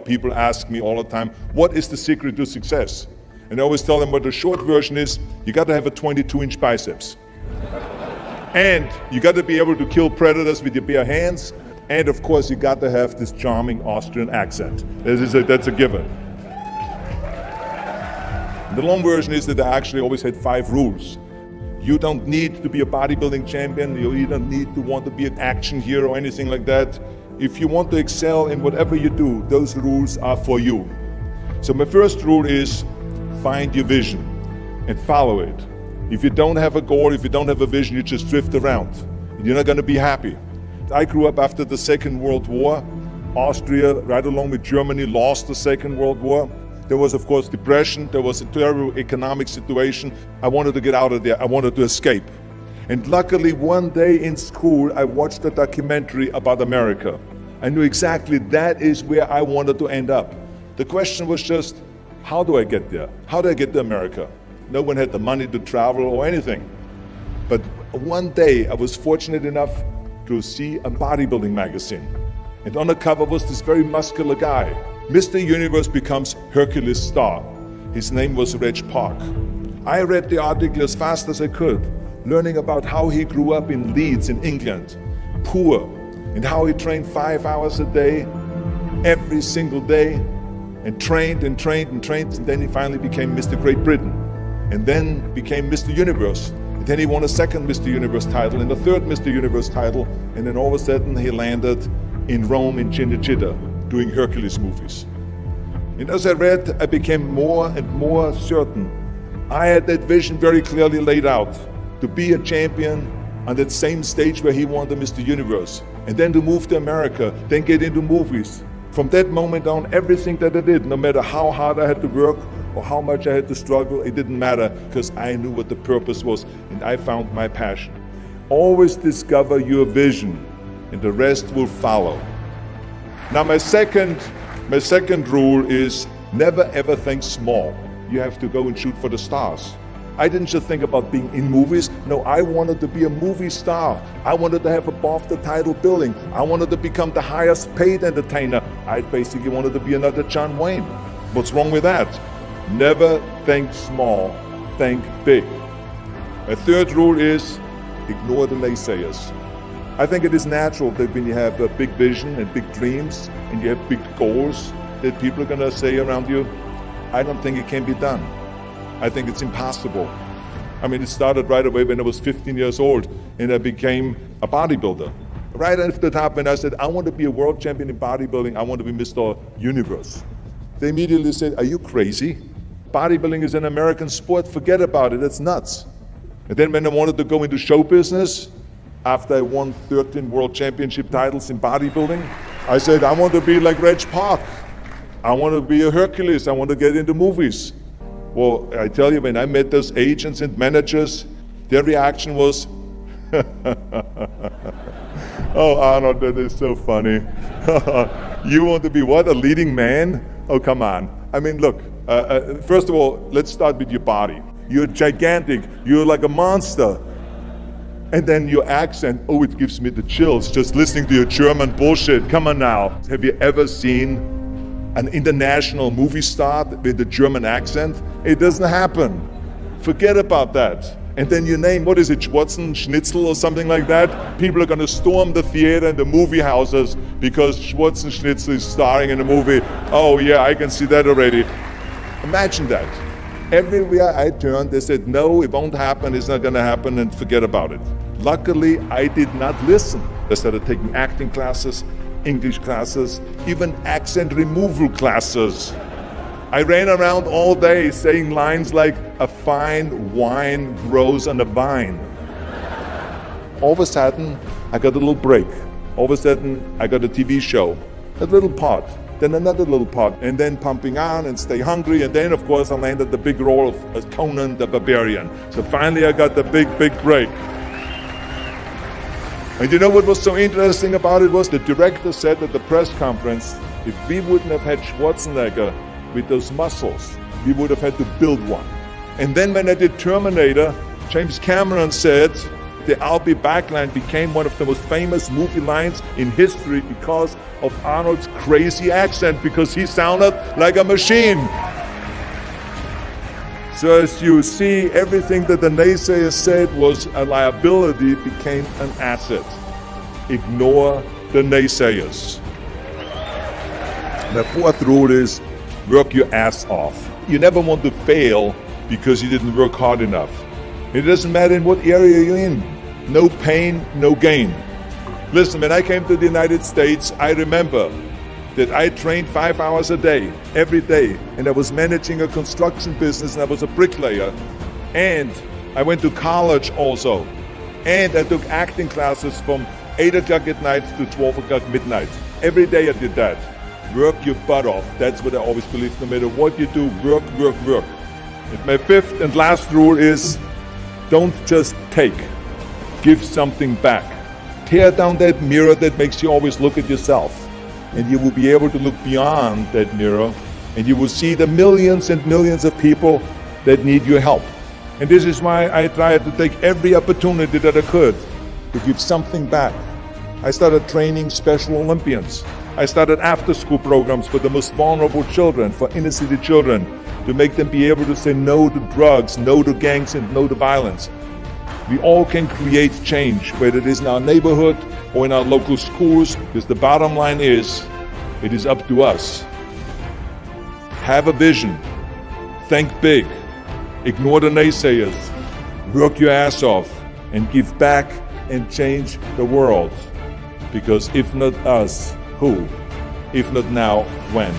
people ask me all the time, what is the secret to success? And I always tell them what the short version is, you got to have a 22-inch biceps. And you got to be able to kill predators with your bare hands. And of course, you got to have this charming Austrian accent. That's a given. The long version is that I actually always had 5 rules. You don't need to be a bodybuilding champion. You don't need to want to be an action hero or anything like that. If you want to excel in whatever you do, those rules are for you. So my first rule is find your vision and follow it. If you don't have a goal, if you don't have a vision, you just drift around. You're not going to be happy. I grew up after the Second World War. Austria, right along with Germany, lost the Second World War. There was, of course, depression. There was a terrible economic situation. I wanted to get out of there. I wanted to escape. And luckily, one day in school, I watched a documentary about America. I knew exactly that is where I wanted to end up. The question was just, how do I get there? How do I get to America? No one had the money to travel or anything. But one day, I was fortunate enough to see a bodybuilding magazine. And on the cover was this very muscular guy. Mr. Universe becomes Hercules star. His name was Reg Park. I read the article as fast as I could, learning about how he grew up in Leeds in England, poor, and how he trained 5 hours a day, every single day, and trained and trained and trained, and then he finally became Mr. Great Britain, and then became Mr. Universe. And then he won a second Mr. Universe title and a third Mr. Universe title, and then all of a sudden he landed in Rome in Cinecittà, doing Hercules movies. And as I read, I became more and more certain. I had that vision very clearly laid out, to be a champion on that same stage where he won the Mr. Universe, and then to move to America, then get into movies. From that moment on, everything that I did, no matter how hard I had to work or how much I had to struggle, it didn't matter, because I knew what the purpose was, and I found my passion. Always discover your vision, and the rest will follow. Now my second rule is never ever think small. You have to go and shoot for the stars. I didn't just think about being in movies. No, I wanted to be a movie star. I wanted to have above the title billing. I wanted to become the highest paid entertainer. I basically wanted to be another John Wayne. What's wrong with that? Never think small, think big. My third rule is ignore the naysayers. I think it is natural that when you have a big vision and big dreams and you have big goals, that people are going to say around you, I don't think it can be done. I think it's impossible. I mean, it started right away when I was 15 years old and I became a bodybuilder. Right after that, when I said, I want to be a world champion in bodybuilding, I want to be Mr. Universe. They immediately said, are you crazy? Bodybuilding is an American sport, forget about it, it's nuts. And then when I wanted to go into show business, after I won 13 world championship titles in bodybuilding, I said, I want to be like Reg Park. I want to be a Hercules. I want to get into movies. Well, I tell you, when I met those agents and managers, their reaction was, oh, Arnold, that is so funny. You want to be what, a leading man? Oh, come on. I mean, look, first of all, let's start with your body. You're gigantic. You're like a monster. And then your accent, oh, it gives me the chills just listening to your German bullshit. Come on now. Have you ever seen an international movie star with a German accent? It doesn't happen. Forget about that. And then your name, what is it, Schwarzenegger or something like that? People are going to storm the theater and the movie houses because Schwarzenegger is starring in a movie. Oh yeah, I can see that already. Imagine that. Everywhere I turned, they said, no, it won't happen, it's not going to happen, and forget about it. Luckily, I did not listen. I started taking acting classes, English classes, even accent removal classes. I ran around all day saying lines like, a fine wine grows on a vine. All of a sudden, I got a little break. All of a sudden, I got a TV show, a little part. Then another little part, and then Pumping On and Stay Hungry, and then of course I landed the big role of Conan the Barbarian. So finally I got the big break. And you know what was so interesting about it was the director said at the press conference, if we wouldn't have had Schwarzenegger with those muscles, we would have had to build one. And then when I did Terminator, James Cameron said, the "I'll be back" line became one of the most famous movie lines in history because of Arnold's crazy accent, because he sounded like a machine. So as you see, everything that the naysayers said was a liability became an asset. Ignore the naysayers. The fourth rule is work your ass off. You never want to fail because you didn't work hard enough. It doesn't matter in what area you're in. No pain, no gain. Listen, when I came to the United States, I remember that I trained 5 hours a day, every day, and I was managing a construction business, and I was a bricklayer, and I went to college also, and I took acting classes from 8 o'clock at night to 12 o'clock midnight. Every day I did that. Work your butt off. That's what I always believe. No matter what you do, work, work, work. And my fifth and last rule is, don't just take. Give something back. Tear down that mirror that makes you always look at yourself. And you will be able to look beyond that mirror, and you will see the millions and millions of people that need your help. And this is why I tried to take every opportunity that I could to give something back. I started training Special Olympians. I started after-school programs for the most vulnerable children, for inner-city children, to make them be able to say no to drugs, no to gangs, and no to violence. We all can create change, whether it is in our neighborhood or in our local schools, because the bottom line is, it is up to us. Have a vision. Think big. Ignore the naysayers. Work your ass off and give back and change the world. Because if not us, who? If not now, when?